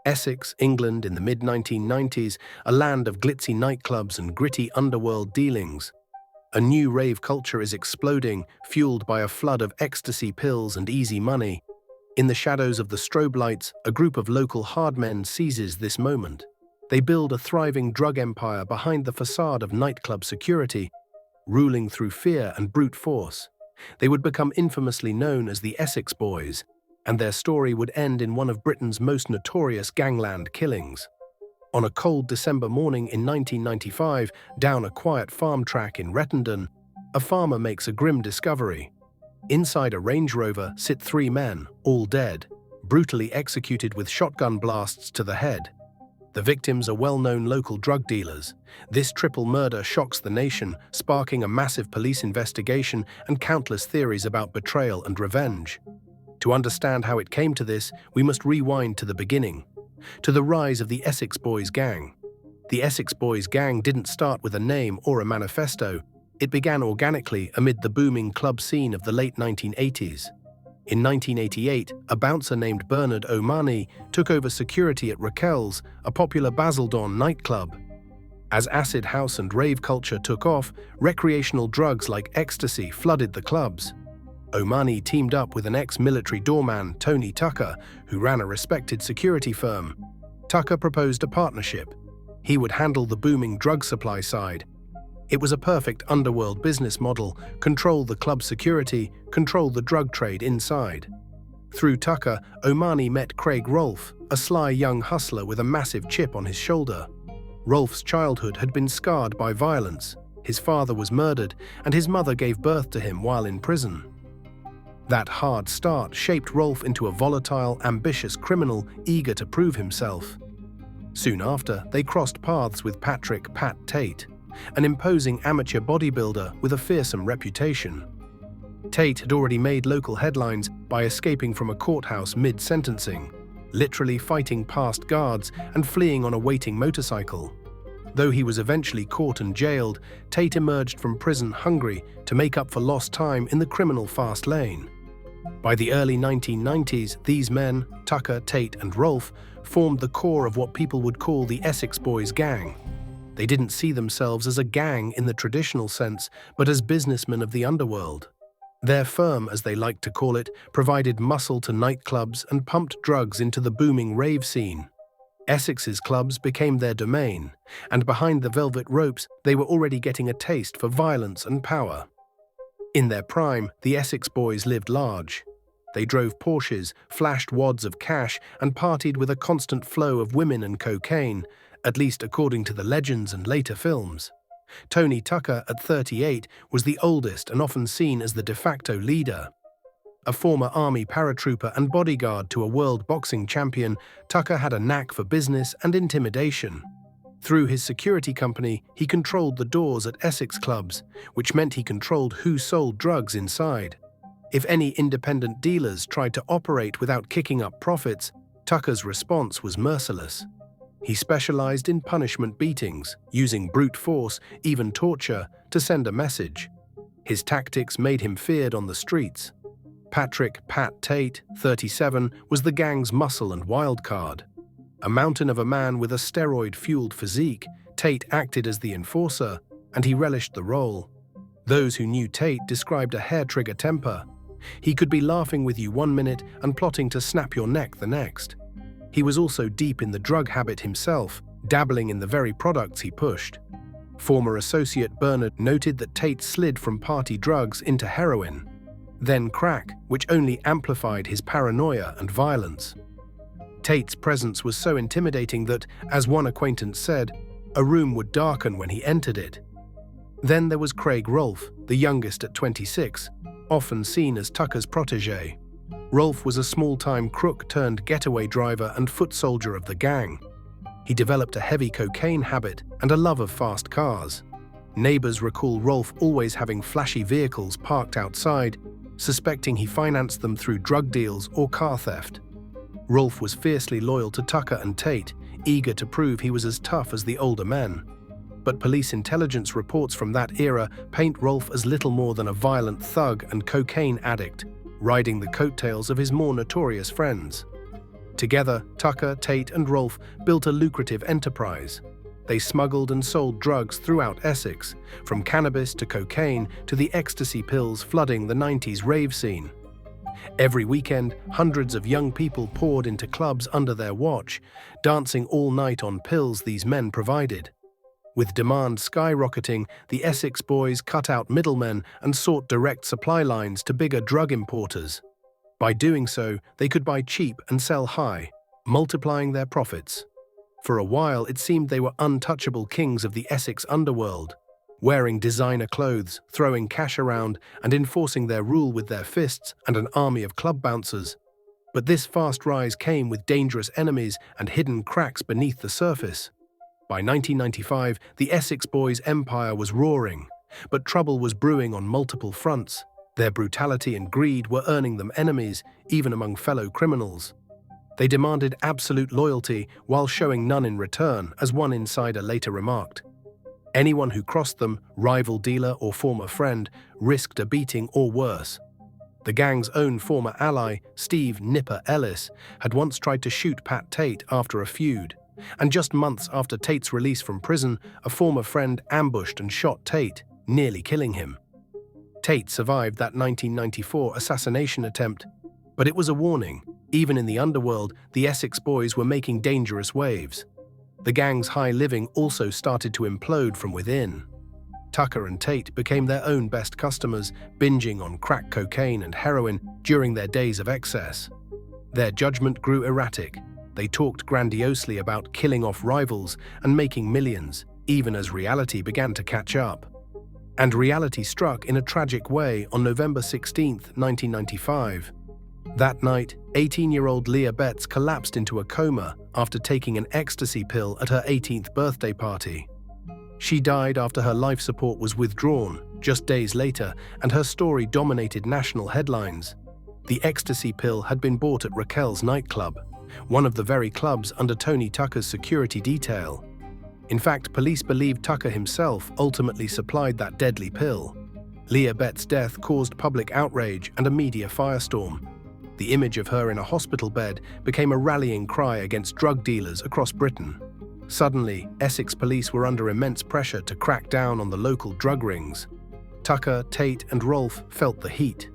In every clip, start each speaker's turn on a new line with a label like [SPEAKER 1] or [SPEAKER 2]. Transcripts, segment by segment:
[SPEAKER 1] Essex, England in the mid-1990s, a land of glitzy nightclubs and gritty underworld dealings. A new rave culture is exploding, fueled by a flood of ecstasy pills and easy money. In the shadows of the strobe lights, a group of local hardmen seizes this moment. They build a thriving drug empire behind the facade of nightclub security, ruling through fear and brute force. They would become infamously known as the Essex Boys, and their story would end in one of Britain's most notorious gangland killings. On a cold December morning in 1995, down a quiet farm track in Rettendon, a farmer makes a grim discovery. Inside a Range Rover sit three men, all dead, brutally executed with shotgun blasts to the head. The victims are well-known local drug dealers. This triple murder shocks the nation, sparking a massive police investigation and countless theories about betrayal and revenge. To understand how it came to this, we must rewind to the beginning, to the rise of the Essex Boys gang. The Essex Boys gang didn't start with a name or a manifesto. It began organically amid the booming club scene of the late 1980s. In 1988, a bouncer named Bernard O'Mahony took over security at Raquel's, a popular Basildon nightclub. As acid house and rave culture took off, recreational drugs like ecstasy flooded the clubs. O'Mahony teamed up with an ex-military doorman, Tony Tucker, who ran a respected security firm. Tucker proposed a partnership. He would handle the booming drug supply side. It was a perfect underworld business model: control the club security, control the drug trade inside. Through Tucker, O'Mahony met Craig Rolfe, a sly young hustler with a massive chip on his shoulder. Rolfe's childhood had been scarred by violence. His father was murdered, and his mother gave birth to him while in prison. That hard start shaped Rolfe into a volatile, ambitious criminal eager to prove himself. Soon after, they crossed paths with Patrick "Pat" Tate, an imposing amateur bodybuilder with a fearsome reputation. Tate had already made local headlines by escaping from a courthouse mid-sentencing, literally fighting past guards and fleeing on a waiting motorcycle. Though he was eventually caught and jailed, Tate emerged from prison hungry to make up for lost time in the criminal fast lane. By the early 1990s, these men, Tucker, Tate, and Rolfe, formed the core of what people would call the Essex Boys gang. They didn't see themselves as a gang in the traditional sense, but as businessmen of the underworld. Their firm, as they liked to call it, provided muscle to nightclubs and pumped drugs into the booming rave scene. Essex's clubs became their domain, and behind the velvet ropes, they were already getting a taste for violence and power. In their prime, the Essex Boys lived large. They drove Porsches, flashed wads of cash, and partied with a constant flow of women and cocaine, at least according to the legends and later films. Tony Tucker, at 38, was the oldest and often seen as the de facto leader. A former army paratrooper and bodyguard to a world boxing champion, Tucker had a knack for business and intimidation. Through his security company, he controlled the doors at Essex clubs, which meant he controlled who sold drugs inside. If any independent dealers tried to operate without kicking up profits, Tucker's response was merciless. He specialized in punishment beatings, using brute force, even torture, to send a message. His tactics made him feared on the streets. Patrick "Pat" Tate, 37, was the gang's muscle and wild card. A mountain of a man with a steroid-fueled physique, Tate acted as the enforcer, and he relished the role. Those who knew Tate described a hair-trigger temper. He could be laughing with you one minute and plotting to snap your neck the next. He was also deep in the drug habit himself, dabbling in the very products he pushed. Former associate Bernard noted that Tate slid from party drugs into heroin, then crack, which only amplified his paranoia and violence. Tate's presence was so intimidating that, as one acquaintance said, a room would darken when he entered it. Then there was Craig Rolfe, the youngest at 26, often seen as Tucker's protégé. Rolfe was a small-time crook turned getaway driver and foot soldier of the gang. He developed a heavy cocaine habit and a love of fast cars. Neighbors recall Rolfe always having flashy vehicles parked outside, suspecting he financed them through drug deals or car theft. Rolfe was fiercely loyal to Tucker and Tate, eager to prove he was as tough as the older men. But police intelligence reports from that era paint Rolfe as little more than a violent thug and cocaine addict, riding the coattails of his more notorious friends. Together, Tucker, Tate, and Rolfe built a lucrative enterprise. They smuggled and sold drugs throughout Essex, from cannabis to cocaine to the ecstasy pills flooding the 90s rave scene. Every weekend, hundreds of young people poured into clubs under their watch, dancing all night on pills these men provided. With demand skyrocketing, the Essex Boys cut out middlemen and sought direct supply lines to bigger drug importers. By doing so, they could buy cheap and sell high, multiplying their profits. For a while, it seemed they were untouchable kings of the Essex underworld, wearing designer clothes, throwing cash around, and enforcing their rule with their fists and an army of club bouncers. But this fast rise came with dangerous enemies and hidden cracks beneath the surface. By 1995, the Essex Boys' empire was roaring, but trouble was brewing on multiple fronts. Their brutality and greed were earning them enemies, even among fellow criminals. They demanded absolute loyalty while showing none in return, as one insider later remarked. Anyone who crossed them, rival dealer or former friend, risked a beating or worse. The gang's own former ally, Steve "Nipper" Ellis, had once tried to shoot Pat Tate after a feud, and just months after Tate's release from prison, a former friend ambushed and shot Tate, nearly killing him. Tate survived that 1994 assassination attempt, but it was a warning. Even in the underworld, the Essex Boys were making dangerous waves. The gang's high living also started to implode from within. Tucker and Tate became their own best customers, binging on crack cocaine and heroin during their days of excess. Their judgment grew erratic. They talked grandiosely about killing off rivals and making millions, even as reality began to catch up. And reality struck in a tragic way on November 16, 1995. That night, 18-year-old Leah Betts collapsed into a coma after taking an ecstasy pill at her 18th birthday party. She died after her life support was withdrawn just days later, and her story dominated national headlines. The ecstasy pill had been bought at Raquel's nightclub, one of the very clubs under Tony Tucker's security detail. In fact, police believe Tucker himself ultimately supplied that deadly pill. Leah Betts' death caused public outrage and a media firestorm. The image of her in a hospital bed became a rallying cry against drug dealers across Britain. Suddenly, Essex police were under immense pressure to crack down on the local drug rings. Tucker, Tate, and Rolfe felt the heat.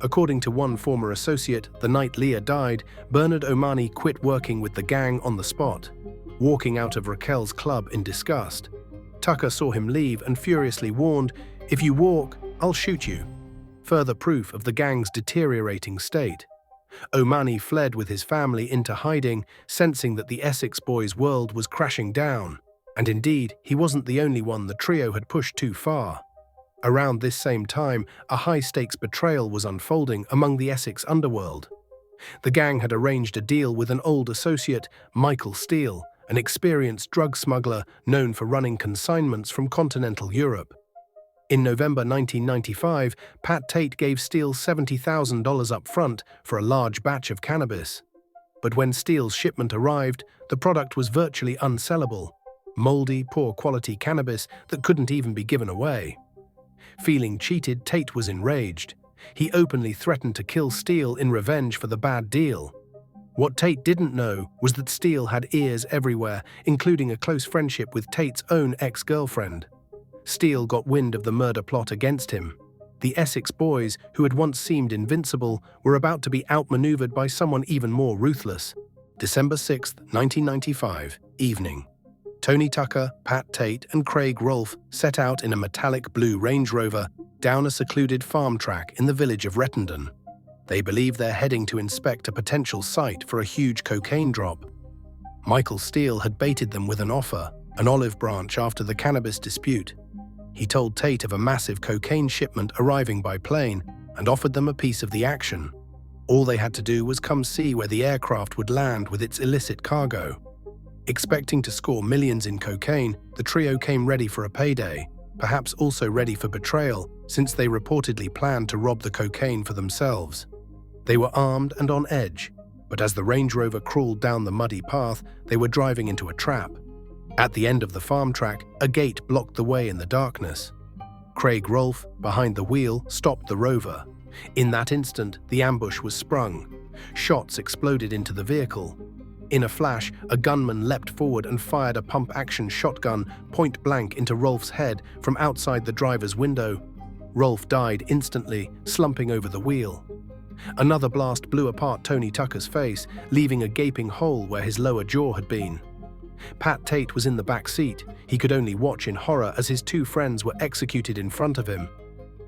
[SPEAKER 1] According to one former associate, the night Leah died, Bernard Omani quit working with the gang on the spot, walking out of Raquel's club in disgust. Tucker saw him leave and furiously warned, "If you walk, I'll shoot you." Further proof of the gang's deteriorating state. Omani fled with his family into hiding, sensing that the Essex Boys' world was crashing down. And indeed, he wasn't the only one the trio had pushed too far. Around this same time, a high-stakes betrayal was unfolding among the Essex underworld. The gang had arranged a deal with an old associate, Michael Steele, an experienced drug smuggler known for running consignments from continental Europe. In November 1995, Pat Tate gave Steele $70,000 up front for a large batch of cannabis. But when Steele's shipment arrived, the product was virtually unsellable. Moldy, poor-quality cannabis that couldn't even be given away. Feeling cheated, Tate was enraged. He openly threatened to kill Steele in revenge for the bad deal. What Tate didn't know was that Steele had ears everywhere, including a close friendship with Tate's own ex-girlfriend. Steele got wind of the murder plot against him. The Essex Boys, who had once seemed invincible, were about to be outmaneuvered by someone even more ruthless. December 6, 1995, evening. Tony Tucker, Pat Tate, and Craig Rolfe set out in a metallic blue Range Rover down a secluded farm track in the village of Rettendon. They believe they're heading to inspect a potential site for a huge cocaine drop. Michael Steele had baited them with an offer, an olive branch after the cannabis dispute. He told Tate of a massive cocaine shipment arriving by plane and offered them a piece of the action. All they had to do was come see where the aircraft would land with its illicit cargo. Expecting to score millions in cocaine, the trio came ready for a payday, perhaps also ready for betrayal, since they reportedly planned to rob the cocaine for themselves. They were armed and on edge, but as the Range Rover crawled down the muddy path, they were driving into a trap. At the end of the farm track, a gate blocked the way in the darkness. Craig Rolfe, behind the wheel, stopped the Rover. In that instant, the ambush was sprung. Shots exploded into the vehicle. In a flash, a gunman leapt forward and fired a pump-action shotgun point-blank into Rolfe's head from outside the driver's window. Rolfe died instantly, slumping over the wheel. Another blast blew apart Tony Tucker's face, leaving a gaping hole where his lower jaw had been. Pat Tate was in the back seat. He could only watch in horror as his two friends were executed in front of him.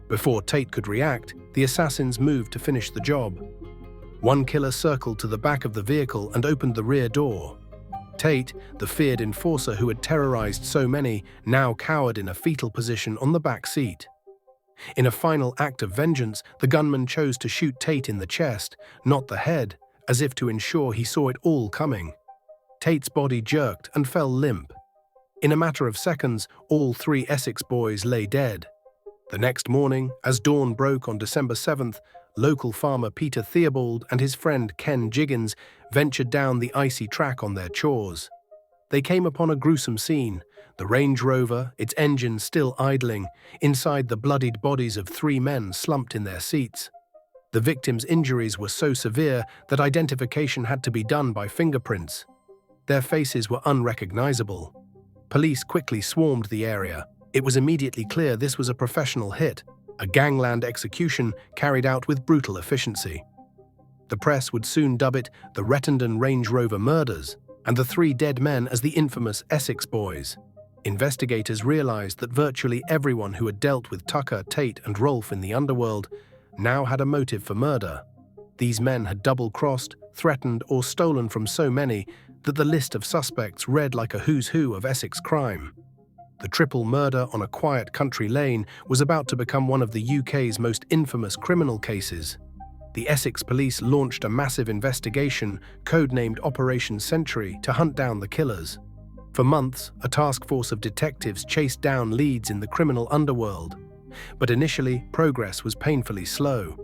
[SPEAKER 1] Before Tate could react, the assassins moved to finish the job. One killer circled to the back of the vehicle and opened the rear door. Tate, the feared enforcer who had terrorized so many, now cowered in a fetal position on the back seat. In a final act of vengeance, the gunman chose to shoot Tate in the chest, not the head, as if to ensure he saw it all coming. Tate's body jerked and fell limp. In a matter of seconds, all three Essex boys lay dead. The next morning, as dawn broke on December 7th, local farmer Peter Theobald and his friend Ken Jiggins ventured down the icy track on their chores. They came upon a gruesome scene, the Range Rover, its engine still idling, inside the bloodied bodies of three men slumped in their seats. The victims' injuries were so severe that identification had to be done by fingerprints. Their faces were unrecognizable. Police quickly swarmed the area. It was immediately clear this was a professional hit, a gangland execution carried out with brutal efficiency. The press would soon dub it the Rettendon Range Rover murders, and the three dead men as the infamous Essex Boys. Investigators realized that virtually everyone who had dealt with Tucker, Tate, and Rolfe in the underworld now had a motive for murder. These men had double-crossed, threatened, or stolen from so many that the list of suspects read like a who's who of Essex crime. The triple murder on a quiet country lane was about to become one of the UK's most infamous criminal cases. The Essex police launched a massive investigation, codenamed Operation Century, to hunt down the killers. For months, a task force of detectives chased down leads in the criminal underworld. But initially, progress was painfully slow.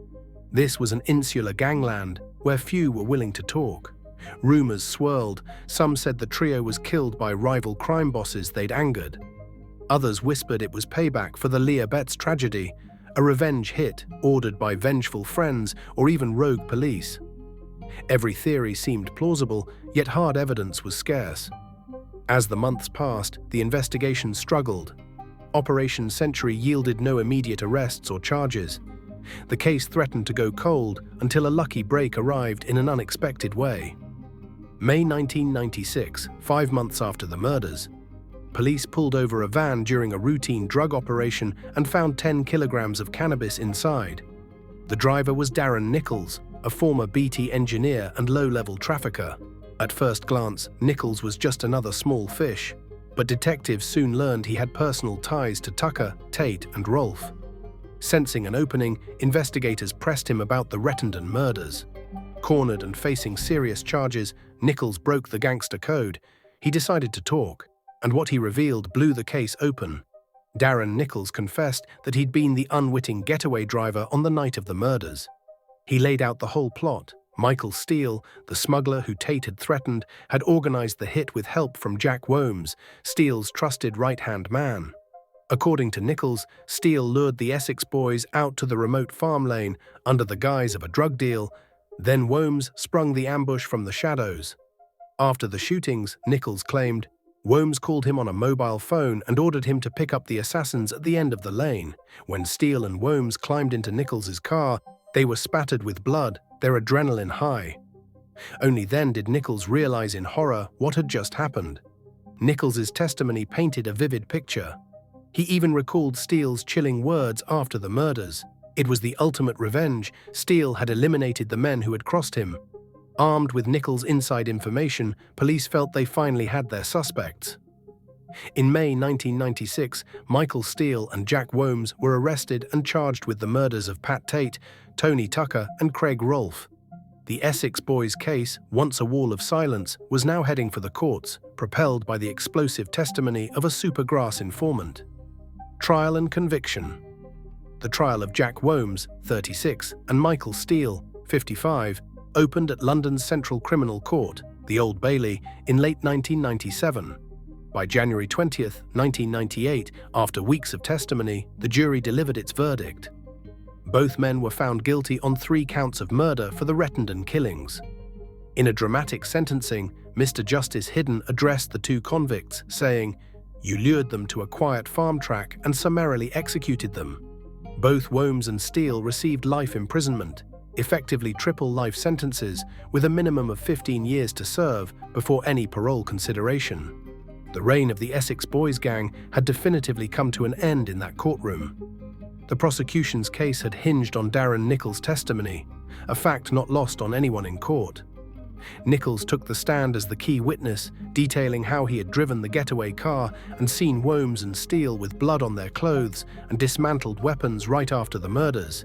[SPEAKER 1] This was an insular gangland where few were willing to talk. Rumors swirled. Some said the trio was killed by rival crime bosses they'd angered. Others whispered it was payback for the Leah Betts tragedy, a revenge hit ordered by vengeful friends or even rogue police. Every theory seemed plausible, yet hard evidence was scarce. As the months passed, the investigation struggled. Operation Century yielded no immediate arrests or charges. The case threatened to go cold until a lucky break arrived in an unexpected way. May 1996, 5 months after the murders, police pulled over a van during a routine drug operation and found 10 kilograms of cannabis inside. The driver was Darren Nichols, a former BT engineer and low-level trafficker. At first glance, Nichols was just another small fish, but detectives soon learned he had personal ties to Tucker, Tate, and Rolfe. Sensing an opening, investigators pressed him about the Rettendon murders. Cornered and facing serious charges, Nichols broke the gangster code. He decided to talk, and what he revealed blew the case open. Darren Nichols confessed that he'd been the unwitting getaway driver on the night of the murders. He laid out the whole plot. Michael Steele, the smuggler who Tate had threatened, had organized the hit with help from Jack Womes, Steele's trusted right-hand man. According to Nichols, Steele lured the Essex boys out to the remote farm lane under the guise of a drug deal. Then Womes sprung the ambush from the shadows. After the shootings, Nichols claimed, Womes called him on a mobile phone and ordered him to pick up the assassins at the end of the lane. When Steele and Womes climbed into Nichols's car, they were spattered with blood, their adrenaline high. Only then did Nichols realize in horror what had just happened. Nichols's testimony painted a vivid picture. He even recalled Steele's chilling words after the murders. It was the ultimate revenge. Steele had eliminated the men who had crossed him. Armed with Nichols' inside information, police felt they finally had their suspects. In May 1996, Michael Steele and Jack Womes were arrested and charged with the murders of Pat Tate, Tony Tucker, and Craig Rolfe. The Essex Boys case, once a wall of silence, was now heading for the courts, propelled by the explosive testimony of a supergrass informant. Trial and conviction. The trial of Jack Womes, 36, and Michael Steele, 55, opened at London's Central Criminal Court, the Old Bailey, in late 1997. By January 20th, 1998, after weeks of testimony, the jury delivered its verdict. Both men were found guilty on 3 counts of murder for the Rettendon killings. In a dramatic sentencing, Mr. Justice Hidden addressed the 2 convicts, saying, "You lured them to a quiet farm track and summarily executed them." Both Wombs and Steele received life imprisonment, effectively triple life sentences with a minimum of 15 years to serve before any parole consideration. The reign of the Essex Boys gang had definitively come to an end in that courtroom. The prosecution's case had hinged on Darren Nichols' testimony, a fact not lost on anyone in court. Nichols took the stand as the key witness, detailing how he had driven the getaway car and seen Wombs and Steele with blood on their clothes and dismantled weapons right after the murders.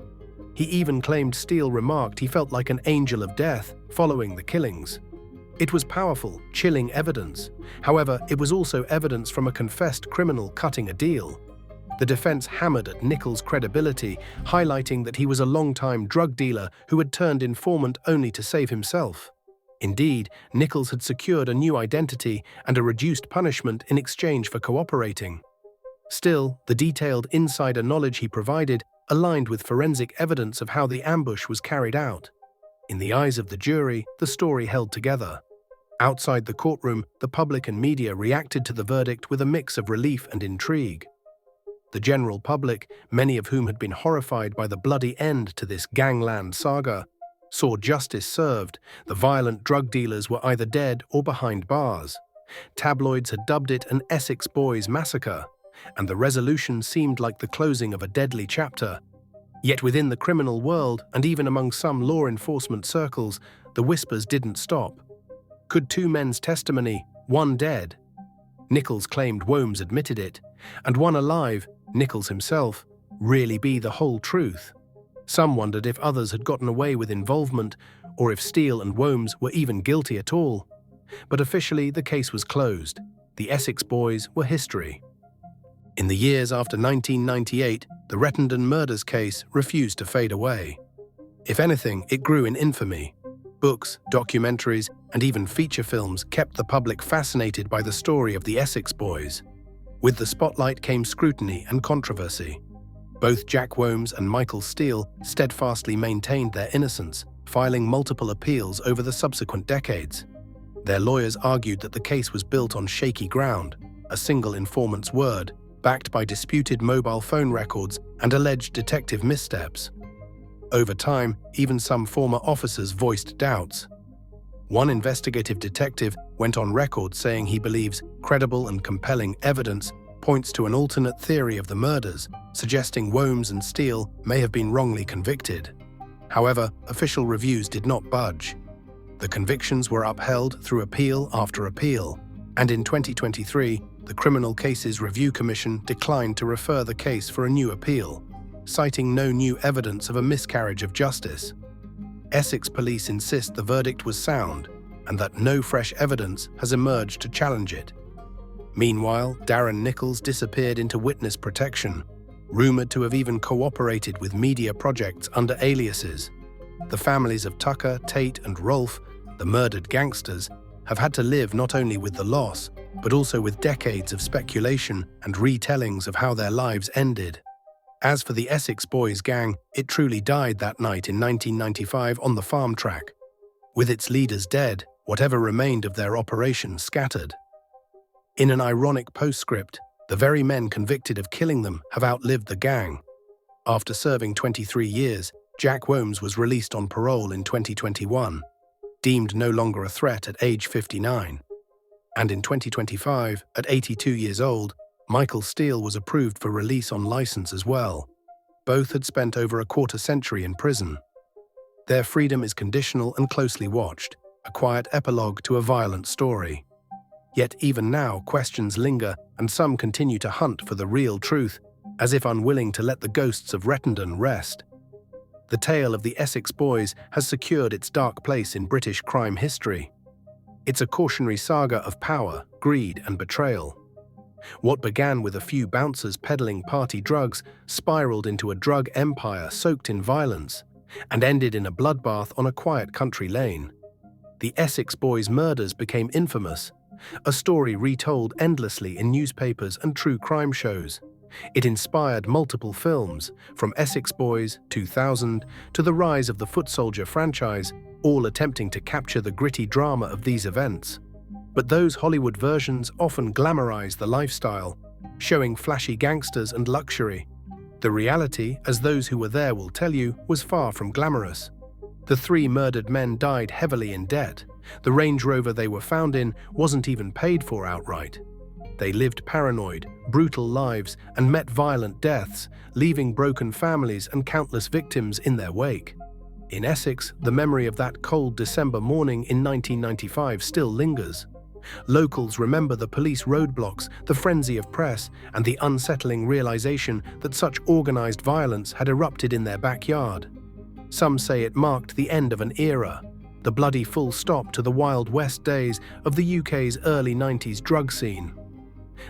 [SPEAKER 1] He even claimed Steele remarked he felt like an angel of death following the killings. It was powerful, chilling evidence. However, it was also evidence from a confessed criminal cutting a deal. The defense hammered at Nichols' credibility, highlighting that he was a long-time drug dealer who had turned informant only to save himself. Indeed, Nichols had secured a new identity and a reduced punishment in exchange for cooperating. Still, the detailed insider knowledge he provided aligned with forensic evidence of how the ambush was carried out. In the eyes of the jury, the story held together. Outside the courtroom, the public and media reacted to the verdict with a mix of relief and intrigue. The general public, many of whom had been horrified by the bloody end to this Gangland saga, saw justice served. The violent drug dealers were either dead or behind bars. Tabloids had dubbed it an Essex Boys massacre, and the resolution seemed like the closing of a deadly chapter. Yet within the criminal world, and even among some law enforcement circles, the whispers didn't stop. Could 2 men's testimony, 1 dead? Nichols claimed Wombs admitted it, and 1 alive, Nichols himself, really be the whole truth? Some wondered if others had gotten away with involvement, or if Steele and Wombs were even guilty at all. But officially, the case was closed. The Essex Boys were history. In the years after 1998, the Rettendon murders case refused to fade away. If anything, it grew in infamy. Books, documentaries, and even feature films kept the public fascinated by the story of the Essex Boys. With the spotlight came scrutiny and controversy. Both Jack Wombs and Michael Steele steadfastly maintained their innocence, filing multiple appeals over the subsequent decades. Their lawyers argued that the case was built on shaky ground, a single informant's word, backed by disputed mobile phone records and alleged detective missteps. Over time, even some former officers voiced doubts. One investigative detective went on record saying he believes credible and compelling evidence points to an alternate theory of the murders, suggesting Wombs and Steele may have been wrongly convicted. However, official reviews did not budge. The convictions were upheld through appeal after appeal, and in 2023, the Criminal Cases Review Commission declined to refer the case for a new appeal, citing no new evidence of a miscarriage of justice. Essex police insist the verdict was sound and that no fresh evidence has emerged to challenge it. Meanwhile, Darren Nichols disappeared into witness protection, rumored to have even cooperated with media projects under aliases. The families of Tucker, Tate, and Rolfe, the murdered gangsters, have had to live not only with the loss, but also with decades of speculation and retellings of how their lives ended. As for the Essex Boys gang, it truly died that night in 1995 on the farm track. With its leaders dead, whatever remained of their operation scattered. In an ironic postscript, the very men convicted of killing them have outlived the gang. After serving 23 years, Jack Wombs was released on parole in 2021, deemed no longer a threat at age 59. And in 2025, at 82 years old, Michael Steele was approved for release on license as well. Both had spent over a quarter century in prison. Their freedom is conditional and closely watched, a quiet epilogue to a violent story. Yet even now, questions linger, and some continue to hunt for the real truth, as if unwilling to let the ghosts of Rettendon rest. The tale of the Essex Boys has secured its dark place in British crime history. It's a cautionary saga of power, greed, and betrayal. What began with a few bouncers peddling party drugs spiraled into a drug empire soaked in violence, and ended in a bloodbath on a quiet country lane. The Essex Boys murders became infamous, a story retold endlessly in newspapers and true crime shows. It inspired multiple films, from Essex Boys, 2000, to the rise of the Foot Soldier franchise, all attempting to capture the gritty drama of these events. But those Hollywood versions often glamorize the lifestyle, showing flashy gangsters and luxury. The reality, as those who were there will tell you, was far from glamorous. The three murdered men died heavily in debt. The Range Rover they were found in wasn't even paid for outright. They lived paranoid, brutal lives and met violent deaths, leaving broken families and countless victims in their wake. In Essex, the memory of that cold December morning in 1995 still lingers. Locals remember the police roadblocks, the frenzy of press, and the unsettling realization that such organized violence had erupted in their backyard. Some say it marked the end of an era, the bloody full stop to the Wild West days of the UK's early 90s drug scene.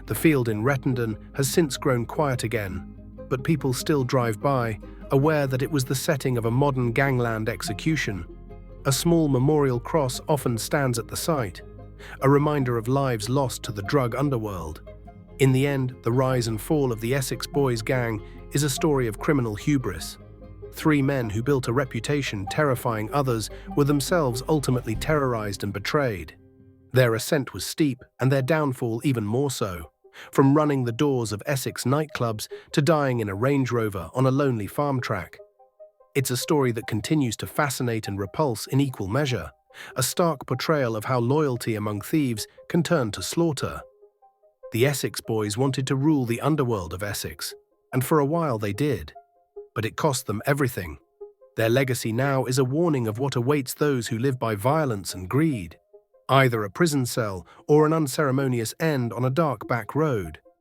[SPEAKER 1] The field in Rettendon has since grown quiet again, but people still drive by, aware that it was the setting of a modern gangland execution. A small memorial cross often stands at the site, a reminder of lives lost to the drug underworld. In the end, the rise and fall of the Essex Boys gang is a story of criminal hubris. Three men who built a reputation terrifying others were themselves ultimately terrorized and betrayed. Their ascent was steep, and their downfall even more so. From running the doors of Essex nightclubs to dying in a Range Rover on a lonely farm track. It's a story that continues to fascinate and repulse in equal measure, a stark portrayal of how loyalty among thieves can turn to slaughter. The Essex Boys wanted to rule the underworld of Essex, and for a while they did. But it cost them everything. Their legacy now is a warning of what awaits those who live by violence and greed. Either a prison cell or an unceremonious end on a dark back road.